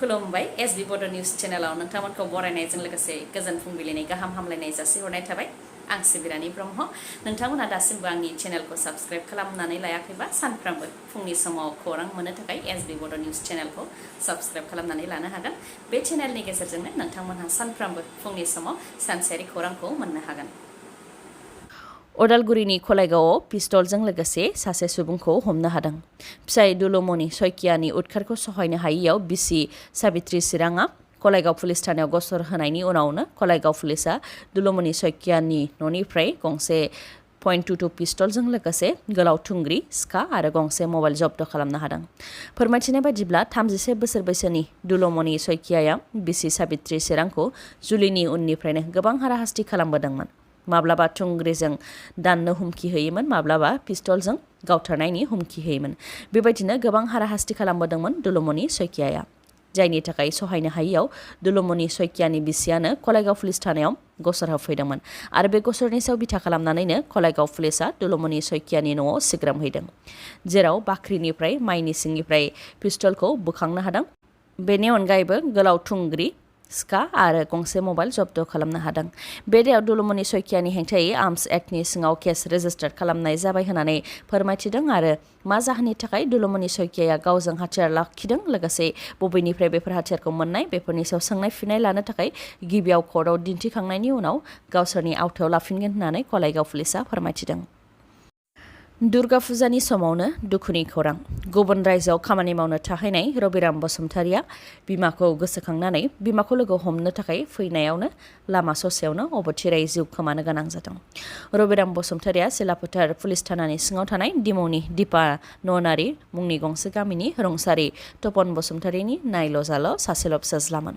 खुलुमबाय एसबी बड' निउज चेनेलाव नोंथांमोनखौ बरायनायजों लोगोसे गोजोन फुंबिलिनि गाहाम हामलायनाय जासिहरनाय थाबाय। आं सिबिरानि ब्रह्म। नोंथांमोना दासिमबो आंनि चेनेलखौ साबस्क्राइब खालामनानै लायाखैबा सानफ्रामबो फुंनि समाव खौरां मोननो थाखाय एसबी बड' निउज चेनेलखौ साबस्क्राइब खालामनानै लानो हागोन। बे चेनेलनि गेजेरजोंनो नोंथांमोनहा सानफ्रामबो फुंनि समाव सानसेयारि खौरांखौ मोननो हागोन। अदालगुरिनि खलायगावआव पिस्तलजों लोगोसे सासे सुबुंखौ हमनो हादों। फिसाय दुलुमनि सयकियानि उदखारखौ सहायनो हायैयाव बिसि साबित्री चिराङा खलायगाव पुलिस थानायाव गसर होनायनि उनावनो खलायगाव पुलिसा दुलुमनि सयकियानि न'निफ्राय गंसे .22 पिस्तलजों लोगोसे गोलाव थुंग्रि, सिखा आरो गंसे मबाइल जब्द खालामनो हादों। फोरमायथिनाय बायदिब्ला 31 बोसोर बैसोनि दुलुमनि सयकियाया बिसि साबित्री चिरांखौ जुलिनि उननिफ्रायनो गोबां हाराहास्ति खालामबोदोंमोन। माब्लाबा थुंग्रिजों दाननो हुमखि होयोमोन, माब्लाबा पिस्तलजों गावथारनायनि हुमखि होयोमोन। बेबायदिनो गोबां हाराहास्ति खालामबोदोंमोन दुलुमनि सयकियाया, जायनि थाखाय सहायनो हायैयाव दुलुमनि सयकियानि बिसियानो खलायगाव पुलिस थानायाव गसर होफैदोंमोन आरो बे गसरनि सायाव बिथा खालामनानैनो खलायगाव पुलिसा दुलुमनि सयकियानि न'आव सिग्रोमहैदों, जेराव बाख्रिनिफ्राय माइनि सिंनिफ्राय पिस्तलखौ बोखांनो हादों। बेनि अनगायैबो गोलाव थुंग्रि, सिखा आरो गंसे मबाइल जब्द खालामनो हादों। बे दायाव दुलुमनि सयकियानि हेंथायै आर्म्स एक्टनि सिङाव केस रेजिस्टार खालामनाय जाबाय होननानै फोरमायथिदों आरो मा जाहोननि थाखाय दुलुमनि सयकियाया गावजों हाथियार लाखिदों, लोगोसे बबेनिफ्राय बेफोर हाथियारखौ मोननाय, बेफोरनि सायाव सोंनाय फिननाय लानो थाखाय गिबियाव कर्टआव दिन्थिखांनायनि उनाव गावसोरनि आवथायाव लाफिनगोन होननानै खलायगाव पुलिसा फोरमायथिदों। दुर्गा फुजानि समावनो दुखुनि खौरां। गुबुन रायजोआव खामानि मावनो थाहैनाय रबिराम बसुमतारिया बिमाखौ गोसोखांनानै बिमाखौ लोगो हमनो थाखाय फैनायावनो लामा ससेयावनो अबथिरायै जिउ खोमानो गोनां जादों। रबिराम बसुमतारिया सिलाफोथार पुलिस थानानि सिङाव थानाय दिमौनि दिपा ननारि मुंनि गंसे गामिनि रुंसारि तपन बसुमतारिनि नायल' जाल' सासेल' फिसाज्लामोन।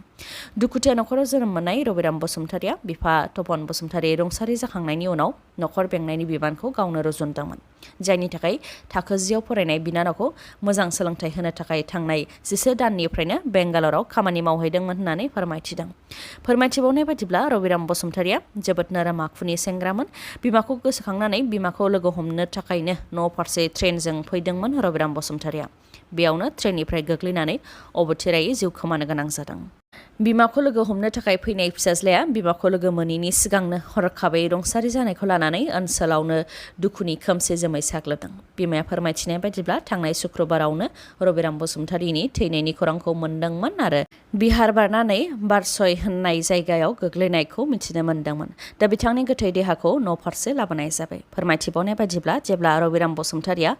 दुखुथिया नखराव जोनोम मोननाय रबिराम बसुमतारिया बिफा तपन बसुमतारि रुंसारि जाखांनायनि उनाव नखर बेंनायनि बिबानखौ गावनो रुजुनदोंमोन, जायनि थाखाय थाखो 10 आव फरायनाय बिनानावखौ मोजां सोलोंथाइ होनो थाखाय थांनाय 11 दाननिफ्रायनो बेंगालराव खामानि मावहैदोंमोन होननानै फोरमायथिदों। फोरमायथिबावनाय बायदिब्ला रबिराम बसुमतारिया जोबोद नोरोम आखुनि सेंग्रामोन। बिमाखौ गोसोखांनानै बिमाखौ लोगो हमनो थाखायनो न' फारसे ट्रेनजों फैदोंमोन रबिराम बसुमतारिया। बेयावनो ट्रेननिफ्राय गोग्लैनानै अबथिरायै जिउ खोमानो गोनां जादों। बिमाखौ लोगो हमनो थाखाय फैनाय फिसाज्लाया बिमाखौ लोगो मोनैनि सिगांनो हरखाबै रुंसारि जानायखौ लानानै ओनसोलावनो दुखुनि खोमसि जोमै साग्लोबदों। बिमाया फोरमायथिनाय बायदिब्ला थांनाय सुक्रुबारावनो रबिराम बसुमतारिनि थैनायनि खौरांखौ मोनदोंमोन आरो बिहार बारनानै बारसय होननाय जायगायाव गोग्लैनायखौ मिथिनो मोनदोंमोन। दा बिथांनि गोथै देहाखौ न' फारसे लाबोनाय जाबाय। फोरमायथिबावनाय बायदिब्ला जेब्ला रबिराम बसुमतारिया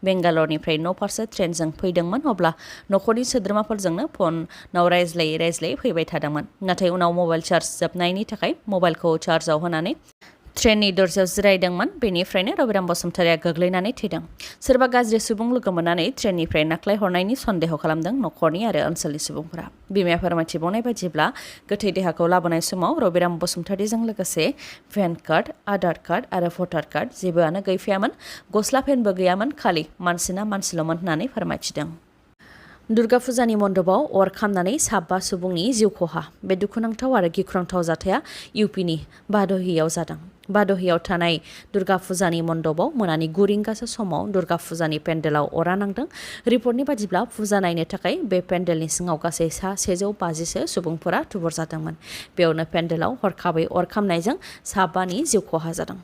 बेंगालरनिफ्राय न' फारसे ट्रेनजों फैदोंमोन, अब्ला नखरनि सोद्रोमाफोरजोंनो फनाव रायज्लायै फैबाय थादोंमोन। नाथाय उनाव मबाइल चार्ज जोबनायनि थाखाय मबाइलखौ चार्जआव होनानै ट्रेननि दरजायाव जिरायदोंमोन। बेनिफ्रायनो रबिराम बसुमतारिया गोग्लैनानै थैदों। सोरबा गाज्रि सुबुं लोगो मोननानै ट्रेननिफ्राय नाख्लायहरनायनि सन्देह खालामदों नखरनि आरो ओनसोलनि सुबुंफोरा। बिमाया फोरमायथिबावनाय बायदिब्ला गोथै देहाखौ लाबोनाय समाव रबिराम बसुमतारिजों लोगोसे पेन कार्ड, आधार कार्ड आरो भटार कार्ड जेबोआनो गैफायामोन। गस्ला पेनबो गैयामोन, खालि मानसिना मानसिल'मोन होननानै फोरमायथिदों। दुर्गा फुजानि मन्दपाव अर खामनानै 5 सुबुंनि जिउ खहा। बे दुखुनांथाव आरो गिख्रंथाव जाथाया इउपिनि बादहियाव जादों। बादहियाव थानाय दुर्गा फुजानि मन्दपाव मोनानि 9 रिंगासो समाव दुर्गा फुजानि पेन्डेलाव अरा नांदों। रिपर्टनि बादिब्ला फुजा नायनो थाखाय बे पेन्डेलनि सिङाव गासै 150सो सुबुंफोरा थुबुर जादोंमोन। बेयावनो पेन्डेलाव हरखाबै अर खामनायजों 5नि जिउ खहा जादों।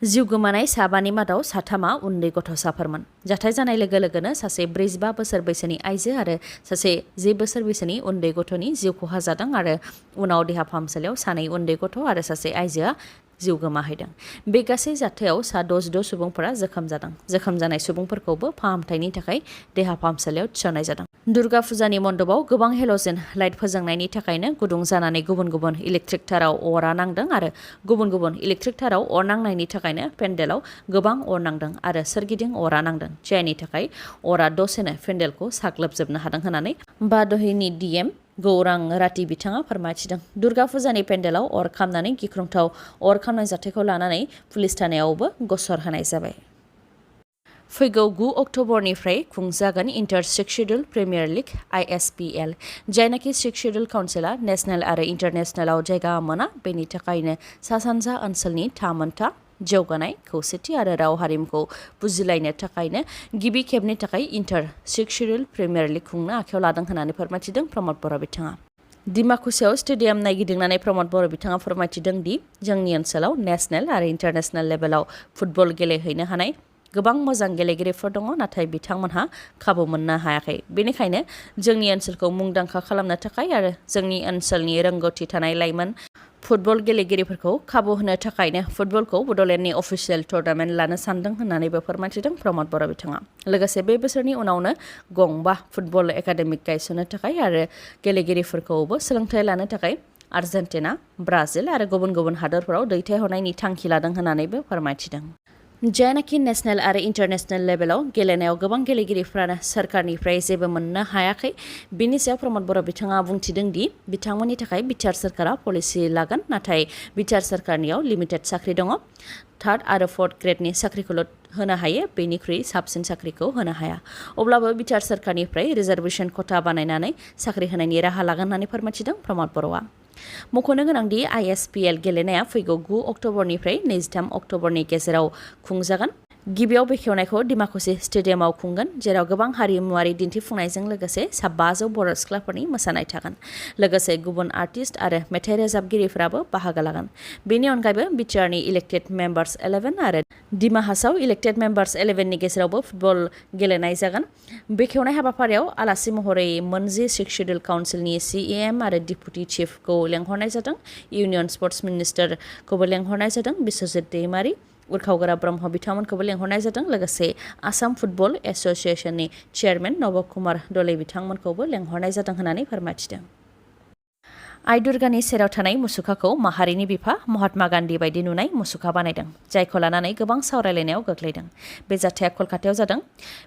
जिउ गोमानाय 5नि मादाव 3 उन्दै गथ'साफोरमोन। जाथाय जानाय लोगो लोगोनो सासे 45 बोसोर बैसोनि आइजो आरो सासे 10 बोसोर बैसोनि उन्दै गथ'नि जिउ खहा जादों आरो उनाव देहा फाहामसालियाव 2 उन्दै गथ' आरो सासे आइजोआ जिउ गोमाहैदों। बे गासै जाथायाव 66 सुबुंफोरा जोखोम जादों। जोखोम जानाय सुबुंफोरखौबो फाहामथायनि थाखाय देहा फाहामसालियाव थिसननाय जादों। दुर्गा फुजानि मन्दपाव गोबां हेल'जेन लाइट फोजोंनायनि थाखायनो गुदुं जानानै गुबुन गुबुन इलेक्ट्रिक ताराव अरा नांदों आरो गुबुन गुबुन इलेक्ट्रिक ताराव अर नांनायनि थाखायनो पेन्डेलाव गोबां अर नांदों आरो सोरगिदिं अरा नांदों, जायनि थाखाय अरा दसेनो पेन्डेलखौ साग्लोबजोबनो हादों होननानै बादहिनि डिएम खौरां राति बिथाङा फोरमायथिदों। दुर्गा फुजानि पेन्डेलाव अर खामनानै गिख्रंथाव अर खामनाय जाथायखौ लानानै पुलिस थानायावबो गसर होनाय जाबाय। फैगौ 9 अक्ट'बरनिफ्राय खुंजागोन inter six schedule premier league (ISPL), जायनाखि सिक्स शेड्युल काउन्सिलआ नेशनेल आरो इन्टारनेशनेलाव जायगा मोना, बेनि थाखायनो सा-सानजा ओनसोलनि थामोनथा जौगानाय खौसेथि आरो राव हारिमुखौ बुजिलायनो थाखायनो गिबि खेबनि थाखाय इन्टार 6 शेड्युल प्रिमियार लिग खुंनो आखायाव लादों होननानै फोरमायथिदों प्रमद बर' बिथाङा। डिमाकुसियाव स्टेडियाम नायगिदिंनानै प्रमद बर' बिथाङा फोरमायथिदों दि जोंनि ओनसोलाव नेशनेल आरो इन्टारनेशनेल लेभेलाव फुटबल गेलेहैनो हानाय गोबां मोजां गेलेगिरिफोर दङ, नाथाय बिथांमोनहा खाबु मोननो हायाखै। बेनिखायनो जोंनि ओनसोलखौ मुंदांखा खालामनो थाखाय आरो जोंनि ओनसोलनि रोंगौथि थानाय लाइमोन फुटबल गेलेगिरिफोरखौ खाबु होनो थाखायनो फुटबलखौ बड'लेण्डनि अफिसियेल टुर्नामेन्ट लानो सानदों होननानैबो फोरमायथिदों प्रमद बर' बिथाङा। लोगोसे बे बोसोरनि उनावनो गंबा फुटबल एकाडेमिक गायसननो थाखाय आरो गेलेगिरिफोरखौबो सोलोंथाइ लानो थाखाय आर्जेन्टिना, ब्राजिल आरो गुबुन गुबुन हादोरफोराव दैथायहरनायनि थांखि लादों होननानैबो फोरमायथिदों। जायनाखि नेशनेल आरो इन्टारनेशनेल लेभेलाव गेलेनायाव गोबां गेलेगिरिफ्रानो सोरखारनिफ्राय जेबो मोननो हायाखै, बिनि सायाव प्रमद बर' बिथाङा बुंथिदों दि बिथांमोननि थाखाय बिटिआर सोरखारा पलिसि लागोन, नाथाय बिटिआर सोरखारनियाव लिमिटेड साख्रि दङ। 3rd आरो 4th ग्रेडनि साख्रिखौल' होनो हायो, बेनिख्रुइ साबसिन साख्रिखौ होनो हाया। अब्लाबो बिटिआर सोरखारनिफ्राय रिजार्भेसन खथा बानायनानै साख्रि होनायनि राहा लागोन होननानै फोरमायथिदों प्रमद बर'आ। मख'नो गोनांदि ISPL गेलेनाया फैगौ 9 अक्ट'बरनिफ्राय 23 अक्ट'बरनि गेजेराव खुंजागोन। गिबियाव बेखेवनायखौ डिमाकुसि स्टेडियामाव खुंगोन, जेराव गोबां हारिमुवारि दिन्थिफुंनायजों लोगोसे सा 500 बर' सिख्लाफोरनि मोसानाय थागोन। लोगोसे गुबुन आर्टिस्ट आरो मेथाइ रोजाबगिरिफोराबो बाहागो लागोन। बेनि अनगायैबो बिटिआरनि इलेक्टेड मेम्बार्स 11 आरो डिमा हासाव इलेक्टेड मेम्बार्स 11नि गेजेरावबो फुटबल गेलेनाय जागोन। बेखेवनाय हाबाफारियाव आलासि महरै मोनजि 6 शेड्युल काउन्सिलनि CEM आरो डिपुटि चिफखौ लेंहरनाय जादों। इउनियन स्पर्ट्स मिनिस्टारखौबो लेंहरनाय जादों। बिस्वजित दैमारि, उरखावगोरा ब्रह्म बिथांमोनखौबो लेंहरनाय जादों। लोगोसे आसाम फुटबल एस'सिएशननि चेयारमेन नब कुमार दले बिथांमोनखौबो लेंहरनाय जादों होननानै फोरमायथिदों। आइ दुर्गानि सेराव थानाय मुसुखाखौ माहारिनि बिफा महात्मा गान्धी बायदि नुनाय मुसुखा बानायदों, जायखौ लानानै गोबां सावरायलायनायाव गोग्लैदों। बे जाथाया कलकातायाव जादों।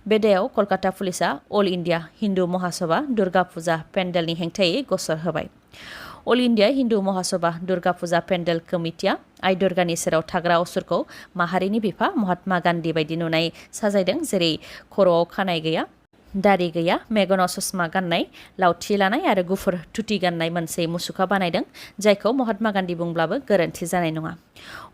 बे दायाव कलकाता पुलिसा अल इन्डिया हिन्दु महासभा दुर्गा फुजा पेन्डेलनि हेंथायै गसर होबाय। अल इन्डिया हिन्दु महासभा दुर्गा फुजा पेन्डेल कमिटिया आइ दुर्गानि सेराव थाग्रा असुरखौ माहारिनि बिफा महात्मा गान्धी बायदि नुनाय साजायदों, जेरै खर'आव खानाय गैया, दारि गैया, मेगनाव ससमा गाननाय, लावथि लानाय आरो गुफुर धुति गाननाय मोनसे मुसुखा बानायदों, जायखौ महात्मा गान्धी बुंब्लाबो गोरोन्थि जानाय नङा।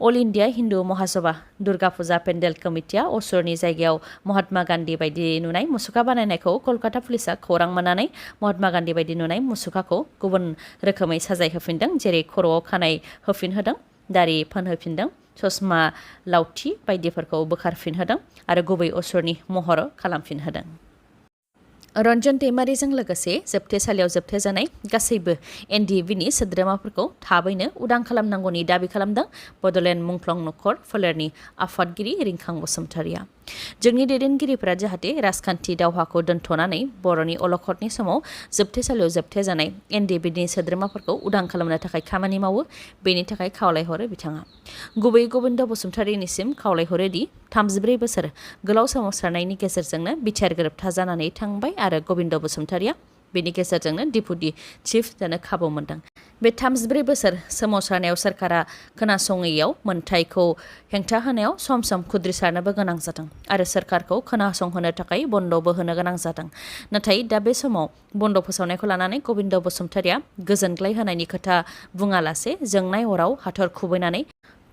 अल इन्डिया हिन्दु महासभा दुर्गा फुजा पेन्डेल कमिटिया असुरनि जायगायाव महात्मा गान्धी बायदि नुनाय मुसुखा बानायनायखौ कलकाता पुलिसा खौरां मोननानै महात्मा गान्धी बायदि नुनाय मुसुखाखौ गुबुन रोखोमै साजायहोफिनदों, जेरै खर'आव खानाय होफिनहोदों, दारि फोनहोफिनदों, ससमा, लावथि बायदिफोरखौ बोखारफिनहोदों आरो गुबै असुरनि महर खालामफिनहोदों। रन्जन दैमारिजों लोगोसे जोबथेसालियाव जोबथेजानाय गासैबो NDBनि सोद्रोमाफोरखौ थाबैनो उदां खालामनांगौनि दाबि खालामदों बड'लेण्ड मुंख्लं नखर फोलेरनि आफादगिरि रिंखां बसुमतारिया। जोंनि दैदेनगिरिफोरा जाहाथे राजखान्थि दावहाखौ दोनथ'नानै बर'नि अलखदनि समाव जोबथेसालियाव जोबथेजानाय NDBनि सोद्रोमाफोरखौ उदां खालामनो थाखाय खामानि मावो, बेनि थाखाय खावलायहरो बिथाङा। गुबैयै गोविन्द बसुमतारिनिसिम खावलायहरो दि 34 बोसोर गोलाव सोमावसारनायनि गेजेरजोंनो बिटिआर गोरोबथा जानानै थांबाय आरो गोविन्द बसुमतारिया बेनि गेजेरजोंनो डिपुटि चिफ जानो खाबु मोनदों। बे 34 बोसोर सोमावसारनायाव सोरखारा खोनासङैयाव मोन्थाइखौ हेंथा होनायाव सम सम खुद्रिसारनोबो गोनां जादों आरो सोरखारखौ खोनासंहोनो थाखाय बन्द'बो होनो गोनां जादों। नाथाय दा बे समाव बन्द' फोसावनायखौ लानानै गोविन्द बसुमतारिया गोजोनग्लाय होनायनि खोथा बुङालासे जोंनाय अराव हाथर खुबैनानै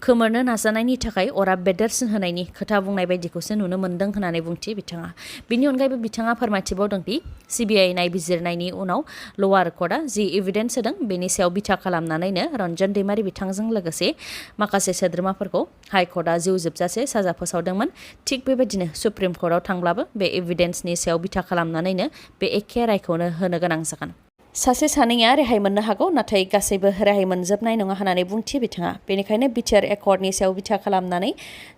खोमोरनो नाजानायनि थाखाय अरा बेदेरसिन होनायनि खोथा बुंनाय बायदिखौसो नुनो मोन्दों होननानै बुंथि बिथाङा। बिनि अनगायैबो बिथाङा फोरमायथिबावदों दि CBI नायबिजिरनायनि उनाव लवार कर्टआ जि एभिडेन्स होदों बेनि सायाव बिथा खालामनानैनो रन्जन दैमारि बिथांजों लोगोसे माखासे सोद्रोमाफोरखौ हाइकर्टआ जिउ जोबजासे साजा फोसावदोंमोन। थिग बेबायदिनो सुप्रिम कर्टआव थांब्लाबो बे एभिडेन्सनि सायाव बिथा खालामनानैनो बे एखे रायखौनो होनो गोनां जागोन। सासे सानैया रेहाय मोननो हागौ, नाथाय गासैबो रेहाय मोनजोबनाय नङा होननानै बुंथि बिथाङा। बेनिखायनो बिटिआर एकर्डनि सायाव बिथा खालामनानै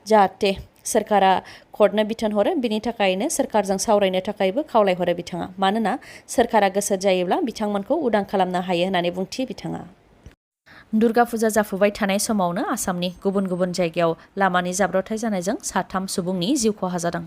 जाहाथे सोरखारा कर्टनो बिथोन हरो, बिनि थाखायनो सोरखारजों सावरायनो थाखायबो खावलायहरो बिथाङा। मानोना सोरखारा गोसो जायोब्ला बिथांमोनखौ उदां खालामनो हायो होननानै बुंथि बिथाङा। दुर्गा फुजा जाफुबाय थानाय समावनो आसामनि गुबुन गुबुन जायगायाव लामानि जाब्रबथाय जानायजों 3 सुबुंनि जिउ खहा जादों।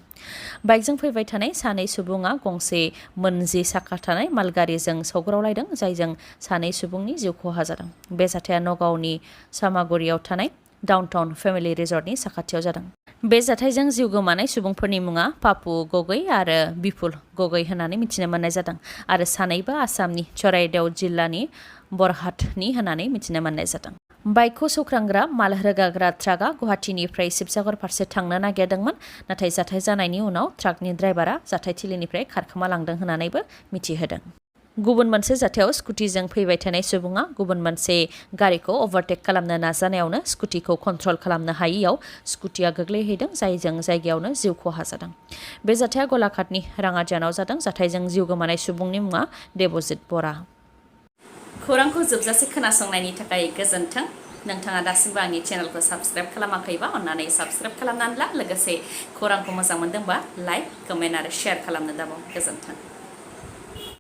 बाइकजों फैबाय थानाय 2 सुबुङा गंसे मोनजि साखा थानाय मालगारिजों सौग्रावलायदों, जायजों 2 सुबुंनि जिउ खहा जादों। बे जाथाया नगावनि सामागुरियाव थानाय डाउनटाउन फेमिलि रिजर्टनि साखाथियाव जादों। बे जाथायजों जिउ गोमानाय सुबुंफोरनि मुङा पापु गगৈ आरो बिपुल गगৈ होननानै मिथिनो मोननाय जादों आरो सानैबो आसामनि चराइदेव जिल्लानि बरहाटनि होननानै मिथिनो मोननाय जादों। बाइकखौ सौख्रांग्रा माल रोगाग्रा ट्राकआ गुवाहाटीनिफ्राय शिबसागर फारसे थांनो नागिरदोंमोन नाथाय जाथाय जानायनि उनाव ट्राकनि ड्राइभारा जाथायथिलिनिफ्राय खारखोमालांदों होननानैबो मिथिहोदों। गुबुन मोनसे जाथायाव स्कुटिजों फैबाय थानाय सुबुङा गुबुन मोनसे गारिखौ अभारटेक खालामनो नाजानायावनो स्कुटिखौ कन्ट्रल खालामनो हायैयाव स्कुटिया गोग्लैहैदों जायजों जायगायावनो जिउ खहा जादों। बे जाथाया गलाघाटनि राङादियानाव जादों। जाथायजों जिउ गोमानाय सुबुंनि मुङा देबजित बरा। खौरांखौ जोबजासे खोनासंनायनि थाखाय गोजोन्थों। नोंथाङा दासिमबो आंनि चेनेलखौ साबस्क्राइब खालामाखैबा अन्नानै साबस्क्राइब खालामनानै ला। लोगोसे खौरांखौ मोजां मोनदोंबा लाइक, कमेन्ट आरो शेयार खालामनो दाबाव। गोजोन्थों।